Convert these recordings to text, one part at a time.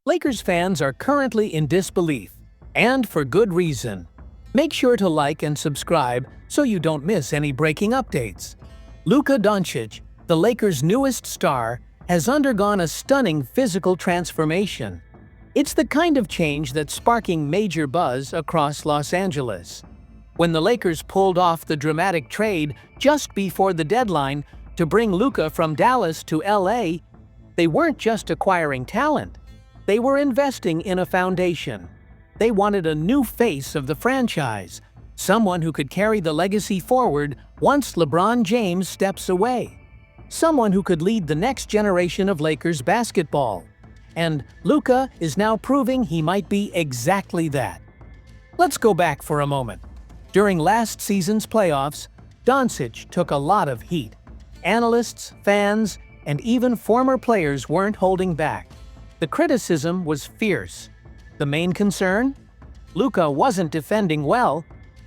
Lakers fans are currently in disbelief, and for good reason. Make sure to like and subscribe so you don't miss any breaking updates. Luka Dončić, the Lakers' newest star, has undergone a stunning physical transformation. It's the kind of change that's sparking major buzz across Los Angeles. When the Lakers pulled off the dramatic trade just before the deadline to bring Luka from Dallas to LA, they weren't just acquiring talent. They were investing in a foundation. They wanted a new face of the franchise, someone who could carry the legacy forward once LeBron James steps away, someone who could lead the next generation of Lakers basketball. And Luka is now proving he might be exactly that. Let's go back for a moment. During last season's playoffs, Doncic took a lot of heat. Analysts, fans, and even former players weren't holding back. The criticism was fierce. The main concern? Luka wasn't defending well.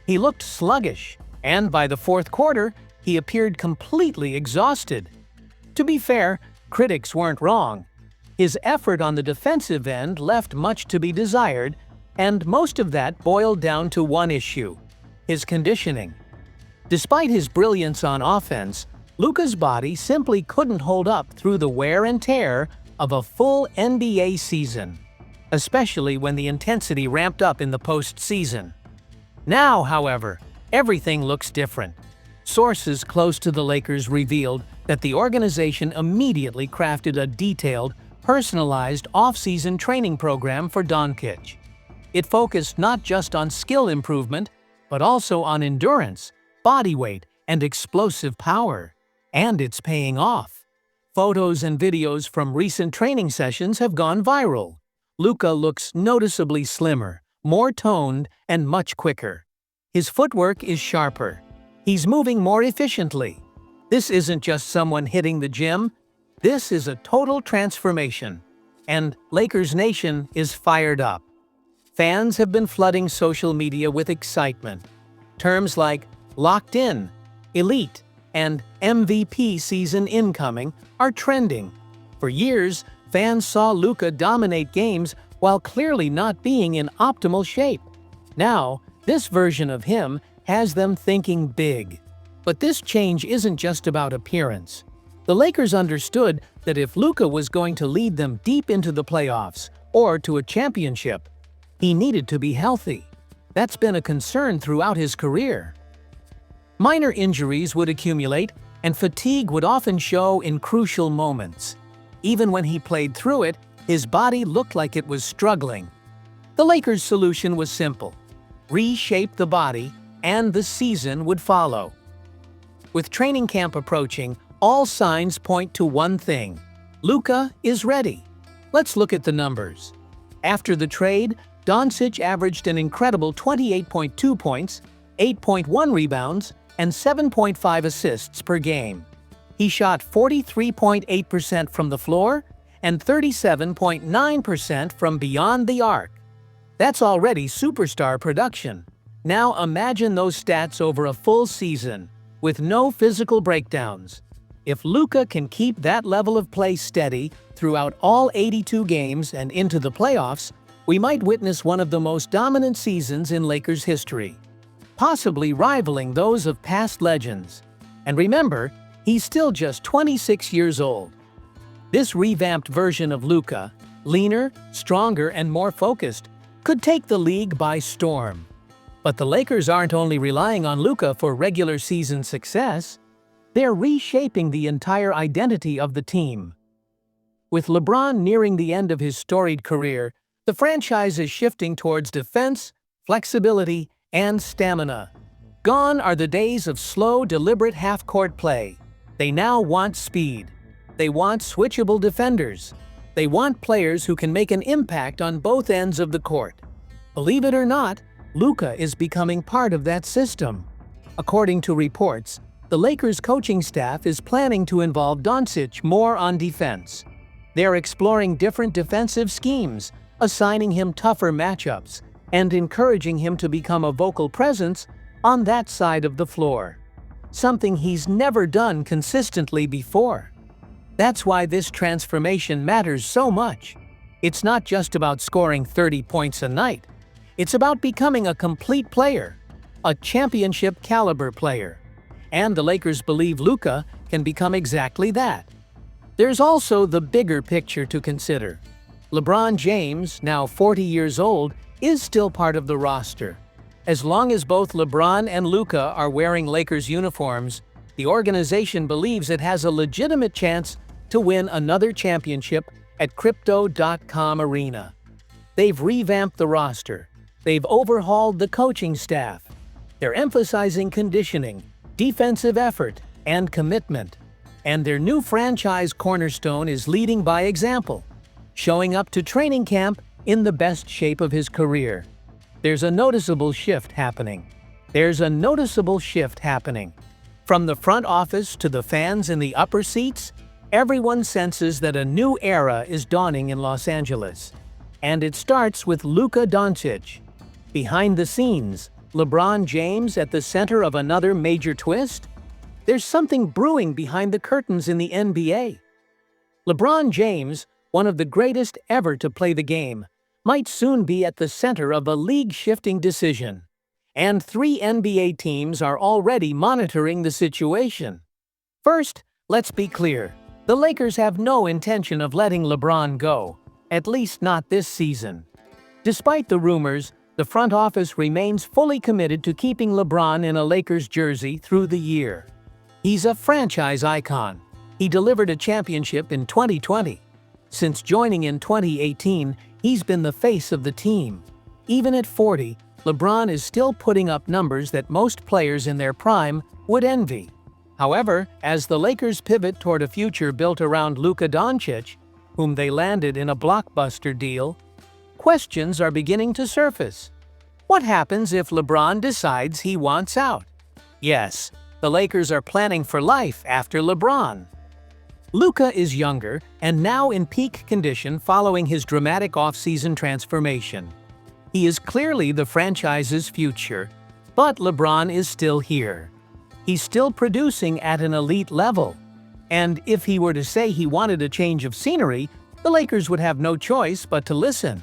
He looked sluggish, and by the fourth quarter, he appeared completely exhausted. To be fair, critics weren't wrong. His effort on the defensive end left much to be desired, and most of that boiled down to one issue: his conditioning. Despite his brilliance on offense, Luka's body simply couldn't hold up through the wear and tear of a full NBA season, especially when the intensity ramped up in the postseason. Now, however, everything looks different. Sources close to the Lakers revealed that the organization immediately crafted a detailed, personalized off-season training program for Doncic. It focused not just on skill improvement, but also on endurance, body weight, and explosive power. And it's paying off. Photos and videos from recent training sessions have gone viral. Luka looks noticeably slimmer, more toned, and much quicker. His footwork is sharper. He's moving more efficiently. This isn't just someone hitting the gym. This is a total transformation. And Lakers Nation is fired up. Fans have been flooding social media with excitement. Terms like locked in, elite, and MVP season incoming are trending. For years, fans saw Luka dominate games while clearly not being in optimal shape. Now, this version of him has them thinking big. But this change isn't just about appearance. The Lakers understood that if Luka was going to lead them deep into the playoffs or to a championship, he needed to be healthy. That's been a concern throughout his career. Minor injuries would accumulate, and fatigue would often show in crucial moments. Even when he played through it, his body looked like it was struggling. The Lakers' solution was simple: reshape the body, and the season would follow. With training camp approaching, all signs point to one thing: Luka is ready. Let's look at the numbers. After the trade, Doncic averaged an incredible 28.2 points, 8.1 rebounds, and 7.5 assists per game. He shot 43.8% from the floor and 37.9% from beyond the arc. That's already superstar production. Now imagine those stats over a full season, with no physical breakdowns. If Luka can keep that level of play steady throughout all 82 games and into the playoffs, we might witness one of the most dominant seasons in Lakers history, possibly rivaling those of past legends. And remember, he's still just 26 years old. This revamped version of Luka, leaner, stronger, and more focused, could take the league by storm. But the Lakers aren't only relying on Luka for regular season success, they're reshaping the entire identity of the team. With LeBron nearing the end of his storied career, the franchise is shifting towards defense, flexibility, and stamina. Gone are the days of slow, deliberate half-court play. They now want speed. They want switchable defenders. They want players who can make an impact on both ends of the court. Believe it or not, Luka is becoming part of that system. According to reports, the Lakers coaching staff is planning to involve Doncic more on defense. They're exploring different defensive schemes, assigning him tougher matchups, and encouraging him to become a vocal presence on that side of the floor, something he's never done consistently before. That's why this transformation matters so much. It's not just about scoring 30 points a night. It's about becoming a complete player, a championship-caliber player. And the Lakers believe Luka can become exactly that. There's also the bigger picture to consider. LeBron James, now 40 years old, is still part of the roster. As long as both LeBron and Luka are wearing Lakers uniforms, the organization believes it has a legitimate chance to win another championship at Crypto.com Arena. They've revamped the roster. They've overhauled the coaching staff. They're emphasizing conditioning, defensive effort, and commitment. And their new franchise cornerstone is leading by example, showing up to training camp in the best shape of his career. There's a noticeable shift happening. From the front office to the fans in the upper seats, everyone senses that a new era is dawning in Los Angeles. And it starts with Luka Doncic. Behind the scenes, LeBron James at the center of another major twist? There's something brewing behind the curtains in the NBA. LeBron James, one of the greatest ever to play the game, might soon be at the center of a league-shifting decision. And 3 NBA teams are already monitoring the situation. First, let's be clear. The Lakers have no intention of letting LeBron go, at least not this season. Despite the rumors, the front office remains fully committed to keeping LeBron in a Lakers jersey through the year. He's a franchise icon. He delivered a championship in 2020. Since joining in 2018, he's been the face of the team. Even at 40, LeBron is still putting up numbers that most players in their prime would envy. However, as the Lakers pivot toward a future built around Luka Dončić, whom they landed in a blockbuster deal, questions are beginning to surface. What happens if LeBron decides he wants out? Yes, the Lakers are planning for life after LeBron. Luka is younger and now in peak condition following his dramatic offseason transformation. He is clearly the franchise's future, but LeBron is still here. He's still producing at an elite level. And if he were to say he wanted a change of scenery, the Lakers would have no choice but to listen.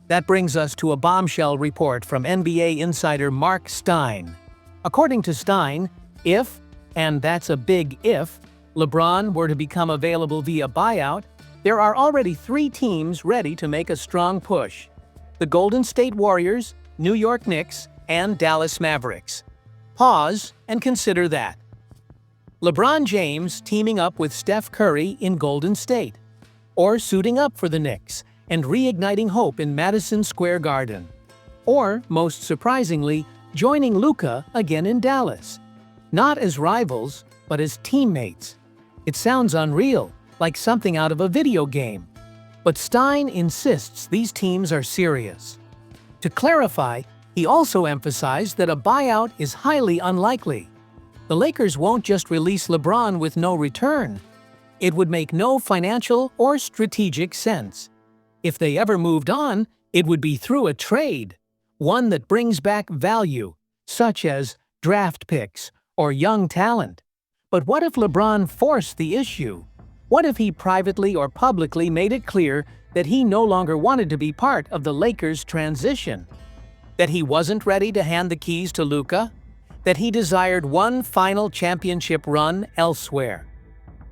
That brings us to a bombshell report from NBA insider Mark Stein. According to Stein, if, and that's a big if, LeBron were to become available via buyout, there are already 3 teams ready to make a strong push: the Golden State Warriors, New York Knicks, and Dallas Mavericks. Pause and consider that. LeBron James teaming up with Steph Curry in Golden State, or suiting up for the Knicks and reigniting hope in Madison Square Garden, or, most surprisingly, joining Luka again in Dallas. Not as rivals, but as teammates. It sounds unreal, like something out of a video game. But Stein insists these teams are serious. To clarify, he also emphasized that a buyout is highly unlikely. The Lakers won't just release LeBron with no return. It would make no financial or strategic sense. If they ever moved on, it would be through a trade, one that brings back value, such as draft picks or young talent. But what if LeBron forced the issue? What if he privately or publicly made it clear that he no longer wanted to be part of the Lakers' transition? That he wasn't ready to hand the keys to Luka? That he desired one final championship run elsewhere?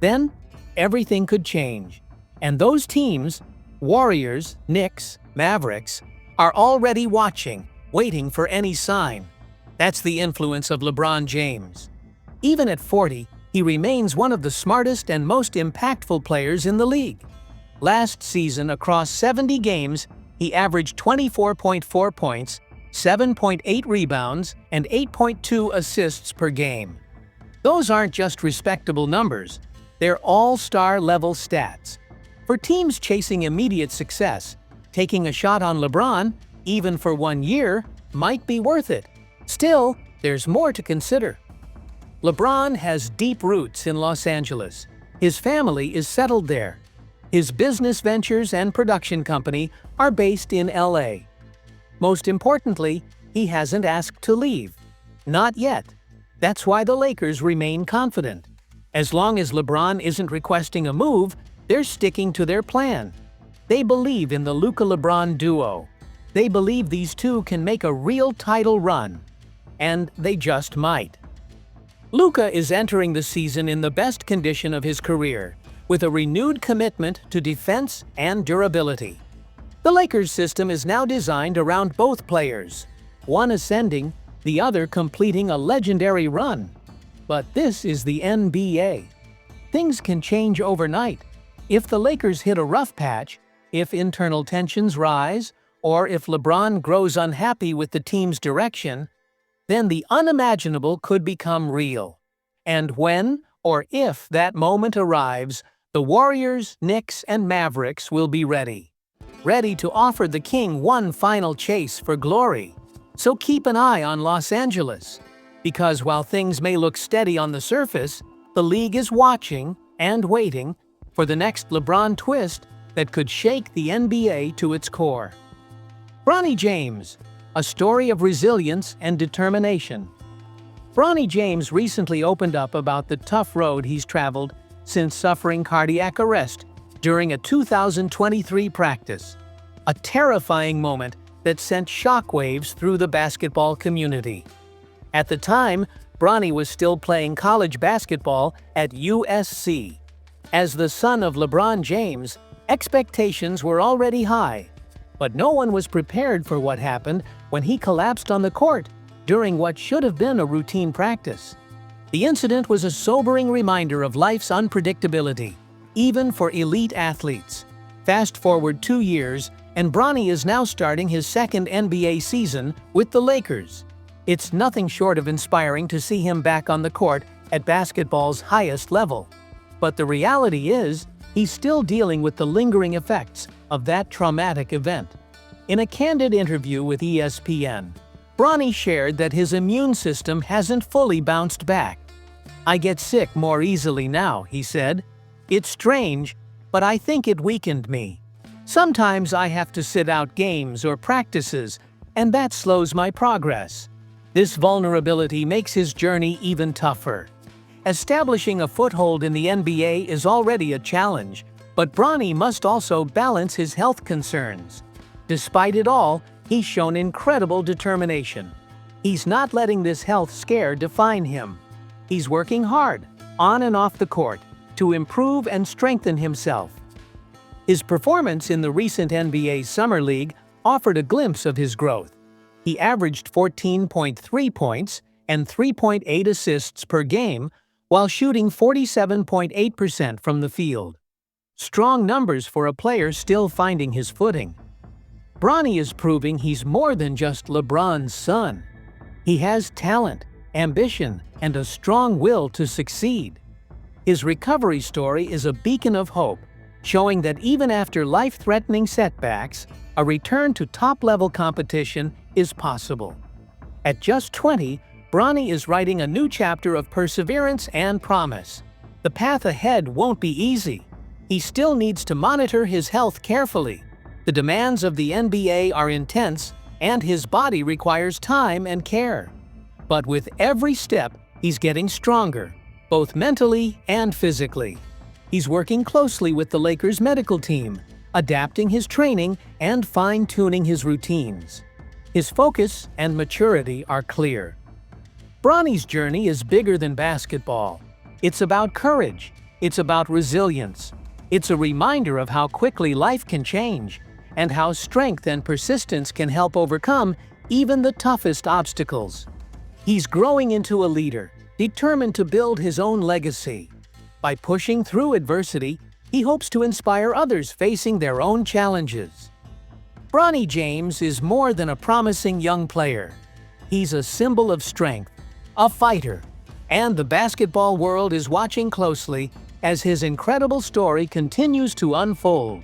Then, everything could change. And those teams, Warriors, Knicks, Mavericks, are already watching, waiting for any sign. That's the influence of LeBron James. Even at 40, he remains one of the smartest and most impactful players in the league. Last season, across 70 games, he averaged 24.4 points, 7.8 rebounds, and 8.2 assists per game. Those aren't just respectable numbers, they're all-star level stats. For teams chasing immediate success, taking a shot on LeBron, even for 1 year, might be worth it. Still, there's more to consider. LeBron has deep roots in Los Angeles. His family is settled there. His business ventures and production company are based in LA. Most importantly, he hasn't asked to leave. Not yet. That's why the Lakers remain confident. As long as LeBron isn't requesting a move, they're sticking to their plan. They believe in the Luka-LeBron duo. They believe these two can make a real title run. And they just might. Luka is entering the season in the best condition of his career, with a renewed commitment to defense and durability. The Lakers system is now designed around both players, one ascending, the other completing a legendary run. But this is the NBA. Things can change overnight. If the Lakers hit a rough patch, if internal tensions rise, or if LeBron grows unhappy with the team's direction, then the unimaginable could become real. And when, or if that moment arrives, the Warriors, Knicks, and Mavericks will be ready. Ready to offer the king one final chase for glory. So keep an eye on Los Angeles. Because while things may look steady on the surface, the league is watching and waiting for the next LeBron twist that could shake the NBA to its core. Bronny James, a story of resilience and determination. Bronny James recently opened up about the tough road he's traveled since suffering cardiac arrest during a 2023 practice, a terrifying moment that sent shockwaves through the basketball community. At the time, Bronny was still playing college basketball at USC. As the son of LeBron James, expectations were already high, but no one was prepared for what happened when he collapsed on the court during what should have been a routine practice. The incident was a sobering reminder of life's unpredictability, even for elite athletes. Fast forward 2 years, and Bronny is now starting his second NBA season with the Lakers. It's nothing short of inspiring to see him back on the court at basketball's highest level. But the reality is, he's still dealing with the lingering effects of that traumatic event. In a candid interview with ESPN, Bronny shared that his immune system hasn't fully bounced back. "I get sick more easily now," he said. "It's strange, but I think it weakened me. Sometimes I have to sit out games or practices, and that slows my progress." This vulnerability makes his journey even tougher. Establishing a foothold in the NBA is already a challenge, but Bronny must also balance his health concerns. Despite it all, he's shown incredible determination. He's not letting this health scare define him. He's working hard, on and off the court, to improve and strengthen himself. His performance in the recent NBA Summer League offered a glimpse of his growth. He averaged 14.3 points and 3.8 assists per game, while shooting 47.8% from the field. Strong numbers for a player still finding his footing. Bronny is proving he's more than just LeBron's son. He has talent, ambition, and a strong will to succeed. His recovery story is a beacon of hope, showing that even after life-threatening setbacks, a return to top-level competition is possible. At just 20, Bronny is writing a new chapter of perseverance and promise. The path ahead won't be easy. He still needs to monitor his health carefully. The demands of the NBA are intense, and his body requires time and care. But with every step, he's getting stronger, both mentally and physically. He's working closely with the Lakers medical team, adapting his training and fine-tuning his routines. His focus and maturity are clear. Bronny's journey is bigger than basketball. It's about courage. It's about resilience. It's a reminder of how quickly life can change, and how strength and persistence can help overcome even the toughest obstacles. He's growing into a leader, determined to build his own legacy. By pushing through adversity, he hopes to inspire others facing their own challenges. Bronny James is more than a promising young player. He's a symbol of strength, a fighter, and the basketball world is watching closely as his incredible story continues to unfold.